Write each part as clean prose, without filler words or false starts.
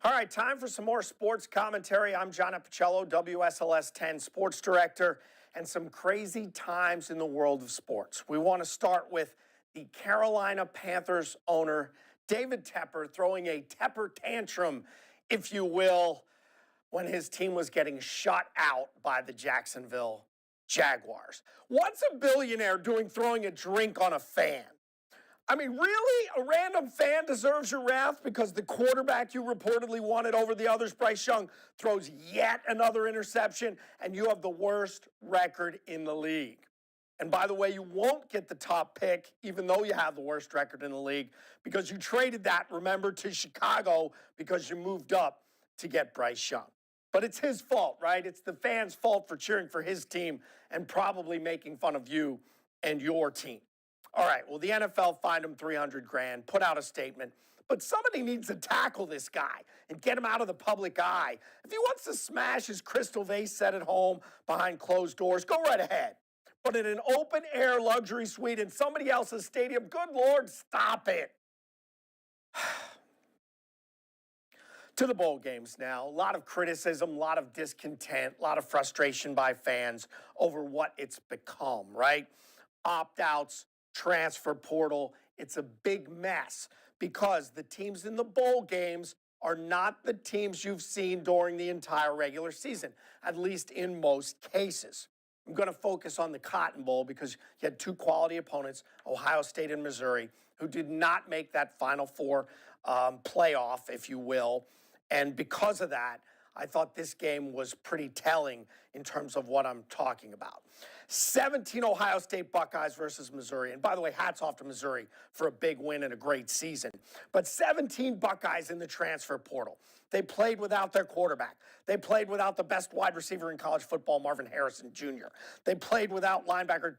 All right, time for some more sports commentary. I'm John Appicello, WSLS 10 sports director, and some crazy times in the world of sports. We want to start with the Carolina Panthers owner, David Tepper, throwing a Tepper tantrum, if you will, when his team was getting shut out by the Jacksonville Jaguars. What's a billionaire doing throwing a drink on a fan? I mean, really? A random fan deserves your wrath because the quarterback you reportedly wanted over the others, Bryce Young, throws yet another interception, and you have the worst record in the league. And by the way, you won't get the top pick, even though you have the worst record in the league, because you traded that, remember, to Chicago because you moved up to get Bryce Young. But it's his fault, right? It's the fans' fault for cheering for his team and probably making fun of you and your team. All right, well, the NFL fined him $300,000, put out a statement, but somebody needs to tackle this guy and get him out of the public eye. If he wants to smash his crystal vase set at home behind closed doors, go right ahead. But in an open-air luxury suite in somebody else's stadium, good Lord, stop it. To the bowl games now. A lot of criticism, a lot of discontent, a lot of frustration by fans over what it's become, right? Opt-outs, transfer portal. It's a big mess because the teams in the bowl games are not the teams you've seen during the entire regular season, at least in most cases. I'm going to focus on the Cotton Bowl because you had two quality opponents, Ohio State and Missouri, who did not make that Final Four playoff, if you will. And because of that, I thought this game was pretty telling in terms of what I'm talking about. 17 Ohio State Buckeyes versus Missouri. And by the way, hats off to Missouri for a big win and a great season. But 17 Buckeyes in the transfer portal. They played without their quarterback. They played without the best wide receiver in college football, Marvin Harrison Jr. They played without linebacker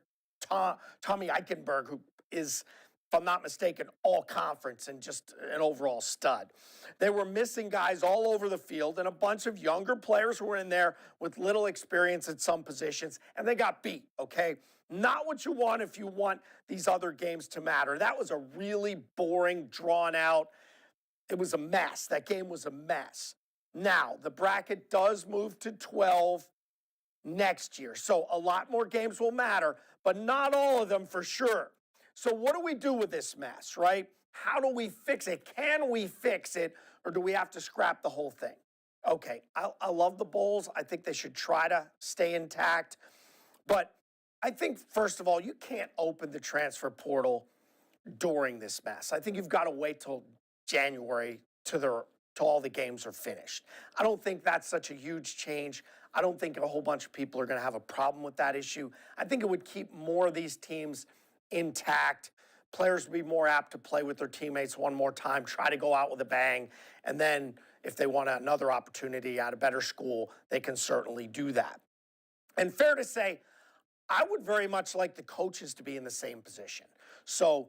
Tommy Eichenberg, who is, if I'm not mistaken, all conference and just an overall stud. They were missing guys all over the field and a bunch of younger players who were in there with little experience at some positions, and they got beat, okay? Not what you want if you want these other games to matter. That was a really boring, drawn out, it was a mess. That game was a mess. Now, the bracket does move to 12 next year, so a lot more games will matter, but not all of them for sure. So what do we do with this mess, right? How do we fix it? Can we fix it, or do we have to scrap the whole thing? Okay, I love the bowls. I think they should try to stay intact. But I think, first of all, you can't open the transfer portal during this mess. I think you've got to wait till January till all the games are finished. I don't think that's such a huge change. I don't think a whole bunch of people are going to have a problem with that issue. I think it would keep more of these teams intact. Players would be more apt to play with their teammates one more time, try to go out with a bang, and then if they want another opportunity at a better school, they can certainly do that. And fair to say, I would very much like the coaches to be in the same position. So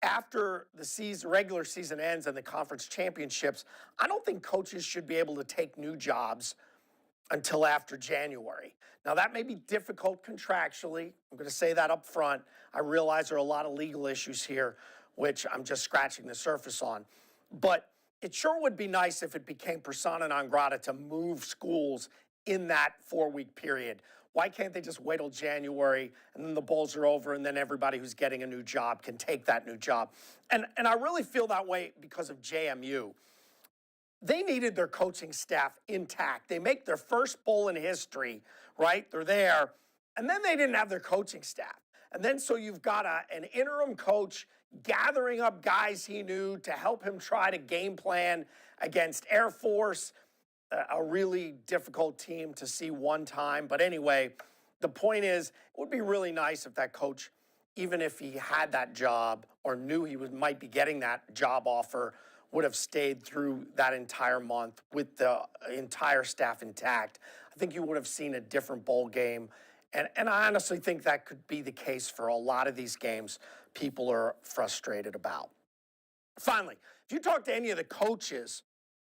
after the regular season ends and the conference championships, I don't think coaches should be able to take new jobs until after January. Now, that may be difficult contractually. I'm going to say that up front. I realize there are a lot of legal issues here, which I'm just scratching the surface on. But it sure would be nice if it became persona non grata to move schools in that 4-week period. Why can't they just wait till January and then the bowls are over and then everybody who's getting a new job can take that new job? And I really feel that way because of JMU. They needed their coaching staff intact. They make their first bowl in history, right? They're there. And then they didn't have their coaching staff. And then so you've got an interim coach gathering up guys he knew to help him try to game plan against Air Force, a really difficult team to see one time. But anyway, the point is, it would be really nice if that coach, even if he had that job or knew he might be getting that job offer, would have stayed through that entire month with the entire staff intact. I think you would have seen a different bowl game. And I honestly think that could be the case for a lot of these games people are frustrated about. Finally, if you talk to any of the coaches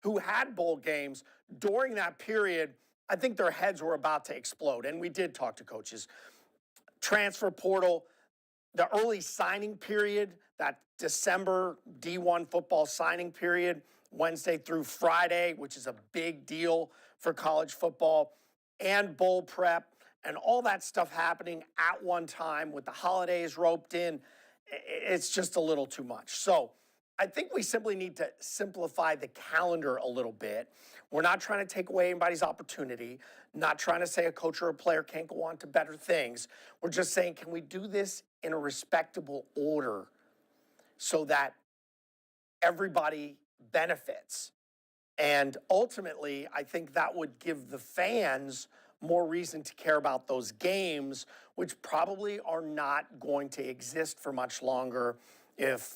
who had bowl games during that period, I think their heads were about to explode. And we did talk to coaches. Transfer portal, the early signing period, that December D1 football signing period, Wednesday through Friday, which is a big deal for college football, and bowl prep and all that stuff happening at one time with the holidays roped in. It's just a little too much. So I think we simply need to simplify the calendar a little bit. We're not trying to take away anybody's opportunity, not trying to say a coach or a player can't go on to better things. We're just saying, can we do this in a respectable order so that everybody benefits? And ultimately, I think that would give the fans more reason to care about those games, which probably are not going to exist for much longer if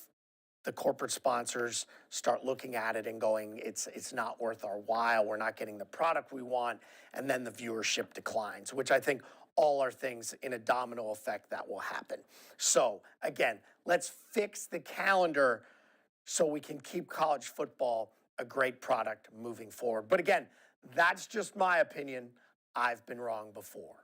the corporate sponsors start looking at it and going, it's not worth our while, we're not getting the product we want, and then the viewership declines, which I think all are things in a domino effect that will happen. So again, let's fix the calendar so we can keep college football a great product moving forward. But again, that's just my opinion. I've been wrong before.